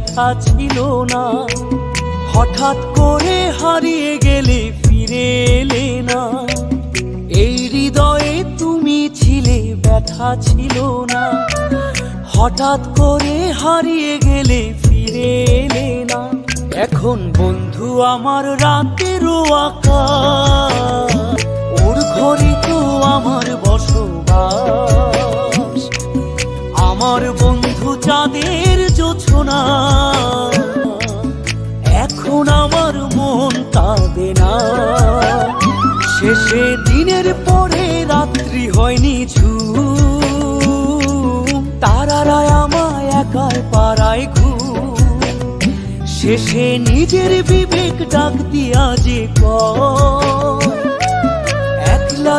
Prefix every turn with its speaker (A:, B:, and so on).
A: ব্যথা ছিল না। হঠাৎ করে হারিয়ে গেলে ফিরে এলে না। এই হৃদয়ে তুমি ছিলে, ব্যথা ছিল না। হঠাৎ করে হারিয়ে গেলে ফিরে এলে না। এখন বন্ধু আমার রাতেরও আকাশ, ওর ঘরে তো আমার বসবাস। আমার বন্ধু চাঁদের জোছনা, এখন আমার মন কাঁদে না। শেষে দিনের পরে রাত্রি হয়নি ঝুম, তারারা আমায় একাই পাড়ায় ঘুম। শেষে নিজের বিবেক ডাক দিয়া যে একলা